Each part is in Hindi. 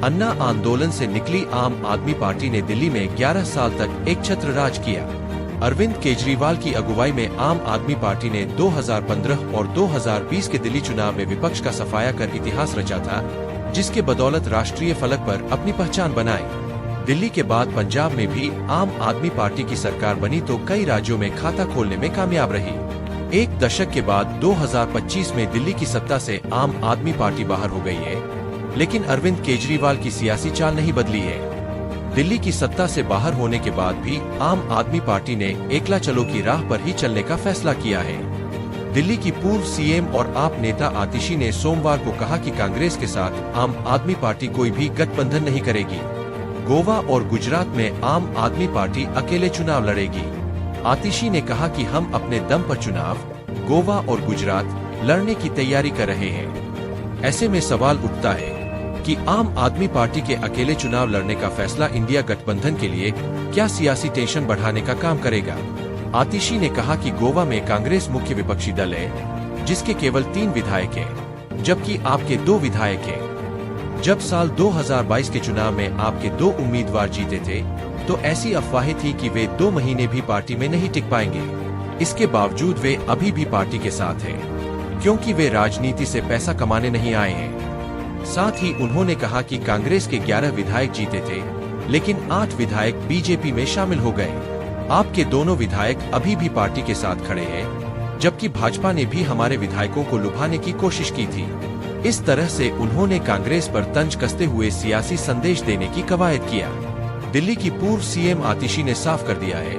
अन्ना आंदोलन से निकली आम आदमी पार्टी ने दिल्ली में 11 साल तक एक छत्र राज किया। अरविंद केजरीवाल की अगुवाई में आम आदमी पार्टी ने 2015 और 2020 के दिल्ली चुनाव में विपक्ष का सफाया कर इतिहास रचा था, जिसके बदौलत राष्ट्रीय फलक पर अपनी पहचान बनाई। दिल्ली के बाद पंजाब में भी आम आदमी पार्टी की सरकार बनी तो कई राज्यों में खाता खोलने में कामयाब रही। एक दशक के बाद 2025 में दिल्ली की सत्ता से आम आदमी पार्टी बाहर हो गई है, लेकिन अरविंद केजरीवाल की सियासी चाल नहीं बदली है। दिल्ली की सत्ता से बाहर होने के बाद भी आम आदमी पार्टी ने एकला चलो की राह पर ही चलने का फैसला किया है। दिल्ली की पूर्व सीएम और आप नेता आतिशी ने सोमवार को कहा कि कांग्रेस के साथ आम आदमी पार्टी कोई भी गठबंधन नहीं करेगी। गोवा और गुजरात में आम आदमी पार्टी अकेले चुनाव लड़ेगी। आतिशी ने कहा कि हम अपने दम पर चुनाव गोवा और गुजरात लड़ने की तैयारी कर रहे हैं। ऐसे में सवाल उठता है कि आम आदमी पार्टी के अकेले चुनाव लड़ने का फैसला इंडिया गठबंधन के लिए क्या सियासी टेंशन बढ़ाने का काम करेगा। आतिशी ने कहा कि गोवा में कांग्रेस मुख्य विपक्षी दल है, जिसके केवल 3 विधायक हैं, जबकि आपके 2 विधायक हैं। जब साल 2022 के चुनाव में आपके 2 उम्मीदवार जीते थे, तो ऐसी अफवाहें थी कि वे 2 महीने भी पार्टी में नहीं टिक पाएंगे। इसके बावजूद वे अभी भी पार्टी के साथ हैं, क्योंकि वे राजनीति से पैसा कमाने नहीं आए हैं। साथ ही उन्होंने कहा कि कांग्रेस के 11 विधायक जीते थे, लेकिन 8 विधायक बीजेपी में शामिल हो गए। आपके दोनों विधायक अभी भी पार्टी के साथ खड़े हैं, जबकि भाजपा ने भी हमारे विधायकों को लुभाने की कोशिश की थी। इस तरह से उन्होंने कांग्रेस पर तंज कसते हुए सियासी संदेश देने की कवायद किया। दिल्ली की पूर्व सीएम आतिशी ने साफ कर दिया है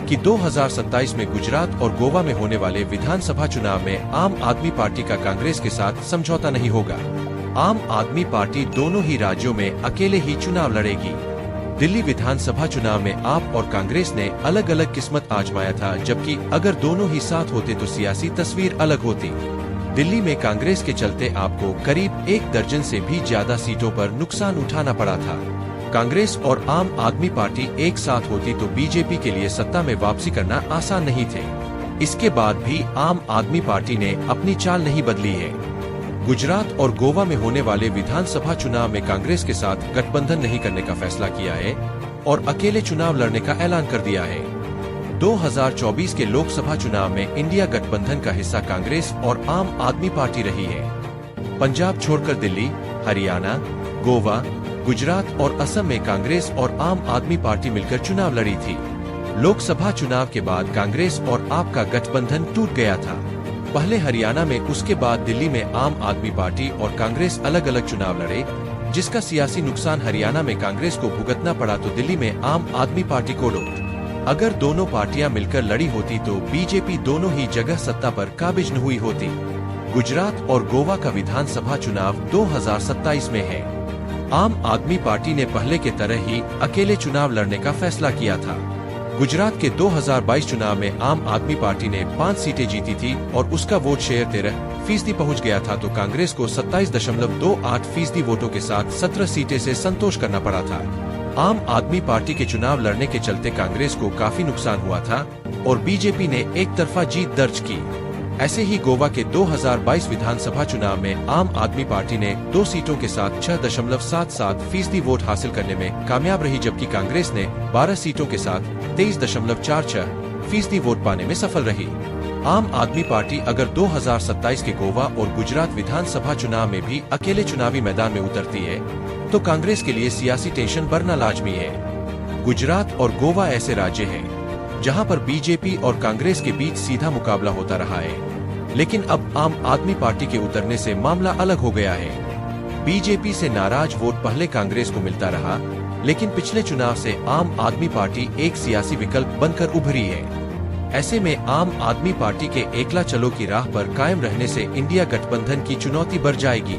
कि 2027 में गुजरात और गोवा में होने वाले विधानसभा चुनाव में आम आदमी पार्टी का कांग्रेस के साथ समझौता नहीं होगा। आम आदमी पार्टी दोनों ही राज्यों में अकेले ही चुनाव लड़ेगी। दिल्ली विधानसभा चुनाव में आप और कांग्रेस ने अलग अलग किस्मत आजमाया था, जबकि अगर दोनों ही साथ होते तो सियासी तस्वीर अलग होती। दिल्ली में कांग्रेस के चलते आपको करीब 1 दर्जन से भी ज्यादा सीटों पर नुकसान उठाना पड़ा था। कांग्रेस और आम आदमी पार्टी एक साथ होती तो बीजेपी के लिए सत्ता में वापसी करना आसान नहीं थे। इसके बाद भी आम आदमी पार्टी ने अपनी चाल नहीं बदली है। गुजरात और गोवा में होने वाले विधानसभा चुनाव में कांग्रेस के साथ गठबंधन नहीं करने का फैसला किया है और अकेले चुनाव लड़ने का ऐलान कर दिया है। 2024 के लोकसभा चुनाव में इंडिया गठबंधन का हिस्सा कांग्रेस और आम आदमी पार्टी रही है। पंजाब छोड़कर दिल्ली, हरियाणा, गोवा, गुजरात और असम में कांग्रेस और आम आदमी पार्टी मिलकर चुनाव लड़ी थी। लोकसभा चुनाव के बाद कांग्रेस और आप का गठबंधन टूट गया था। पहले हरियाणा में, उसके बाद दिल्ली में आम आदमी पार्टी और कांग्रेस अलग अलग चुनाव लड़े, जिसका सियासी नुकसान हरियाणा में कांग्रेस को भुगतना पड़ा तो दिल्ली में आम आदमी पार्टी को डोट। अगर दोनों पार्टियां मिलकर लड़ी होती तो बीजेपी दोनों ही जगह सत्ता पर काबिज न हुई होती। गुजरात और गोवा का विधानसभा चुनाव 2027 में है। आम आदमी पार्टी ने पहले के तरह ही अकेले चुनाव लड़ने का फैसला किया था। गुजरात के 2022 चुनाव में आम आदमी पार्टी ने 5 सीटें जीती थी और उसका वोट शेयर 13% पहुंच गया था, तो कांग्रेस को 27.28% वोटों के साथ 17 सीटें से संतोष करना पड़ा था। आम आदमी पार्टी के चुनाव लड़ने के चलते कांग्रेस को काफी नुकसान हुआ था और बीजेपी ने एक तरफा जीत दर्ज की। ऐसे ही गोवा के 2022 विधानसभा चुनाव में आम आदमी पार्टी ने 2 सीटों के साथ 6.77% वोट हासिल करने में कामयाब रही, जबकि कांग्रेस ने 12 सीटों के साथ 23.44% वोट पाने में सफल रही। आम आदमी पार्टी अगर 2027 के गोवा और गुजरात विधानसभा चुनाव में भी अकेले चुनावी मैदान में उतरती है, तो कांग्रेस के लिए सियासी टेंशन बढ़ना लाजमी है। गुजरात और गोवा ऐसे राज्य हैं, जहां पर बीजेपी और कांग्रेस के बीच सीधा मुकाबला होता रहा है, लेकिन अब आम आदमी पार्टी के उतरने से मामला अलग हो गया है। बीजेपी से नाराज वोट पहले कांग्रेस को मिलता रहा, लेकिन पिछले चुनाव से आम आदमी पार्टी एक सियासी विकल्प बनकर उभरी है। ऐसे में आम आदमी पार्टी के एकला चलो की राह पर कायम रहने से इंडिया गठबंधन की चुनौती बढ़ जाएगी।